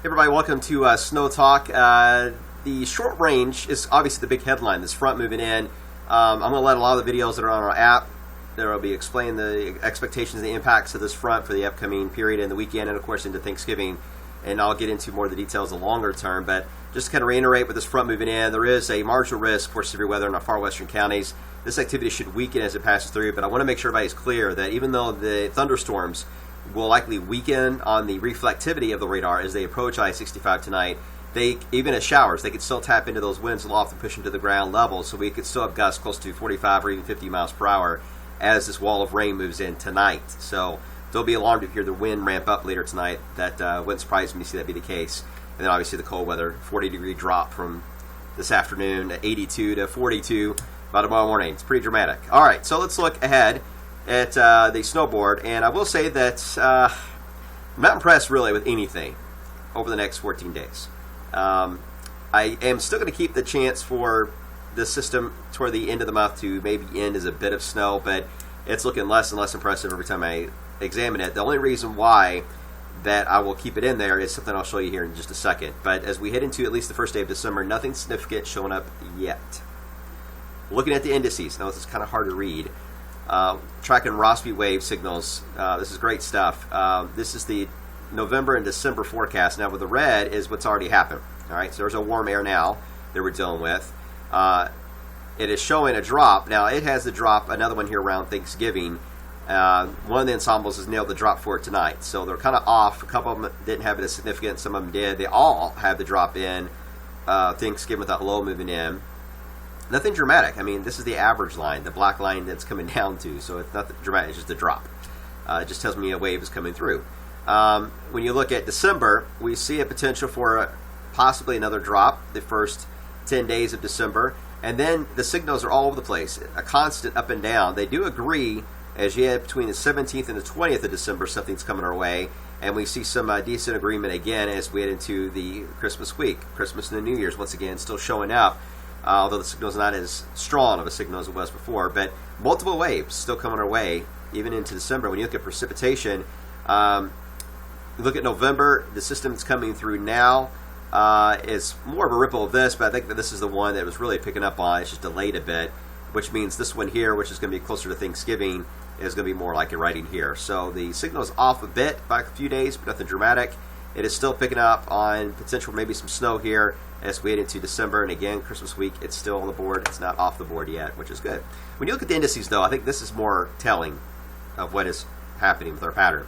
Everybody, welcome to Snow Talk. The short range is obviously the big headline, this front moving in. I'm going to let a lot of the videos that are on our app, there will be explaining the expectations and the impacts of this front for the upcoming period and the weekend and, of course, into Thanksgiving. And I'll get into more of the details the longer term. But just to kind of reiterate with this front moving in, there is a marginal risk for severe weather in our far western counties. This activity should weaken as it passes through, but I want to make sure everybody's clear that even though the thunderstorms will likely weaken on the reflectivity of the radar as they approach I-65 tonight, even as showers, they could still tap into those winds aloft and push them to the ground level, so we could still have gusts close to 45 or even 50 miles per hour as this wall of rain moves in tonight. So don't be alarmed if you hear the wind ramp up later tonight. That wouldn't surprise me to see that be the case. And then obviously the cold weather, 40-degree drop from this afternoon, 82 to 42 by tomorrow morning. It's pretty dramatic. All right, so let's look ahead at the snowboard, and I will say that I'm not impressed really with anything over the next 14 days. I am still going to keep the chance for the system toward the end of the month to maybe end as a bit of snow, but it's looking less and less impressive every time I examine it. The only reason why that I will keep it in there is something I'll show you here in just a second. But as we head into at least the first day of December, nothing significant showing up yet. Looking at the indices, now this is kind of hard to read. Tracking Rossby wave signals. This is great stuff. This is the November and December forecast. Now, with the red is what's already happened. All right, so there's a warm air now that we're dealing with. It is showing a drop. Now, it has the drop, another one here around Thanksgiving. One of the ensembles has nailed the drop for it tonight. So they're kind of off. A couple of them didn't have it as significant. Some of them did. They all have the drop in Thanksgiving with that low moving in. Nothing dramatic. I mean, this is the average line, the black line that's coming down to. So it's nothing dramatic. It's just a drop. It just tells me a wave is coming through. When you look at December, we see a potential for possibly another drop the first 10 days of December. And then the signals are all over the place, a constant up and down. They do agree as you head between the 17th and the 20th of December, something's coming our way. And we see some decent agreement again as we head into the Christmas week. Christmas and the New Year's, once again, still showing up. Although the signal's not as strong of a signal as it was before. But multiple waves still coming our way, even into December. When you look at precipitation, look at November, the system that's coming through now is more of a ripple of this, but I think that this is the one that was really picking up on. It's just delayed a bit, which means this one here, which is going to be closer to Thanksgiving, is going to be more like it right in here. So the signal is off a bit by a few days, but nothing dramatic. It is still picking up on potential maybe some snow here as we head into December. And again, Christmas week, it's still on the board. It's not off the board yet, which is good. When you look at the indices, though, I think this is more telling of what is happening with our pattern.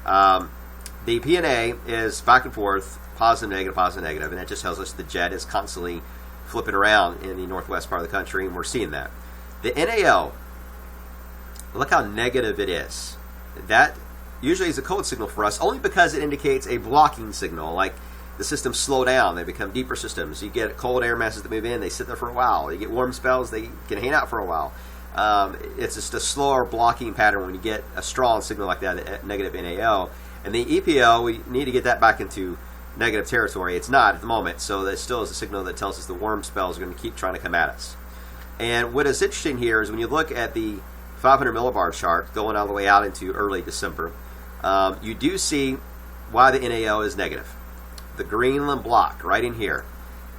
The PNA is back and forth, positive, negative, and that just tells us the jet is constantly flipping around in the northwest part of the country, and we're seeing that. The NAO, look how negative it is. That usually is a code signal for us, only because it indicates a blocking signal, like the systems slow down, they become deeper systems. You get cold air masses that move in, they sit there for a while. You get warm spells, they can hang out for a while. It's just a slower blocking pattern when you get a strong signal like that, negative NAO. And the EPO, we need to get that back into negative territory. It's not at the moment, so that still is a signal that tells us the warm spells are going to keep trying to come at us. And what is interesting here is when you look at the 500 millibar chart going all the way out into early December, you do see why the NAO is negative. The Greenland block right in here.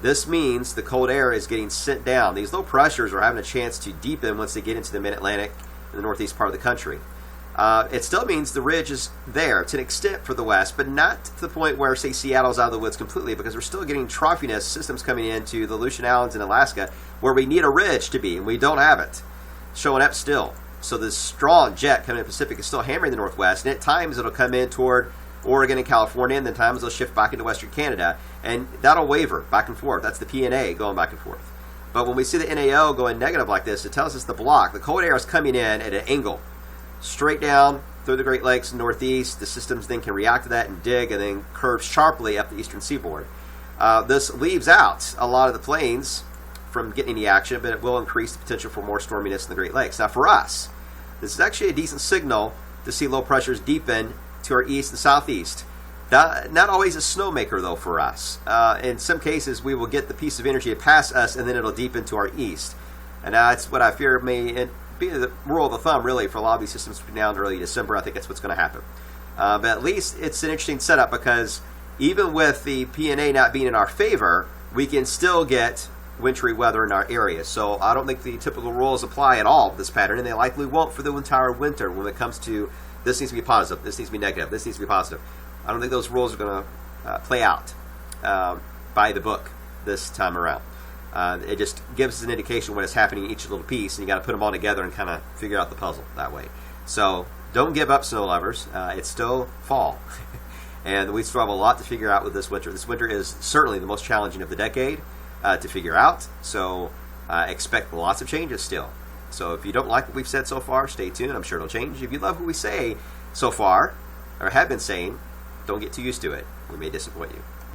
This means the cold air is getting sent down. These low pressures are having a chance to deepen once they get into the mid-Atlantic and the northeast part of the country. It still means the ridge is there to an extent for the west, but not to the point where, say, Seattle's out of the woods completely, because we're still getting troughiness systems coming into the Aleutian Islands in Alaska where we need a ridge to be, and we don't have it showing up still. So this strong jet coming in the Pacific is still hammering the northwest, and at times it'll come in toward Oregon and California, and then times it'll shift back into western Canada, and that'll waver back and forth. That's the PNA going back and forth. But when we see the NAO going negative like this, it tells us the block, the cold air is coming in at an angle, straight down through the Great Lakes and Northeast. The systems then can react to that and dig, and then curve sharply up the eastern seaboard. This leaves out a lot of the plains from getting any action, but it will increase the potential for more storminess in the Great Lakes. Now, for us, this is actually a decent signal to see low pressures deepen to our east and southeast. Not always a snowmaker, though, for us. In some cases, we will get the piece of energy to pass us, and then it'll deepen to our east. And that's what I fear may be the rule of the thumb, really, for a lot of these systems between now and early December. I think that's what's going to happen. But at least it's an interesting setup, because even with the PNA not being in our favor, we can still get wintry weather in our area. So I don't think the typical rules apply at all to this pattern, and they likely won't for the entire winter when it comes to this needs to be positive, this needs to be negative, this needs to be positive. I don't think those rules are going to play out by the book this time around. It just gives us an indication of what is happening in each little piece, and you got to put them all together and kind of figure out the puzzle that way. So don't give up, snow lovers. It's still fall, and we still have a lot to figure out with this winter. This winter is certainly the most challenging of the decade to figure out, so expect lots of changes still. So if you don't like what we've said so far, stay tuned. I'm sure it'll change. If you love what we say so far, or have been saying, don't get too used to it. We may disappoint you.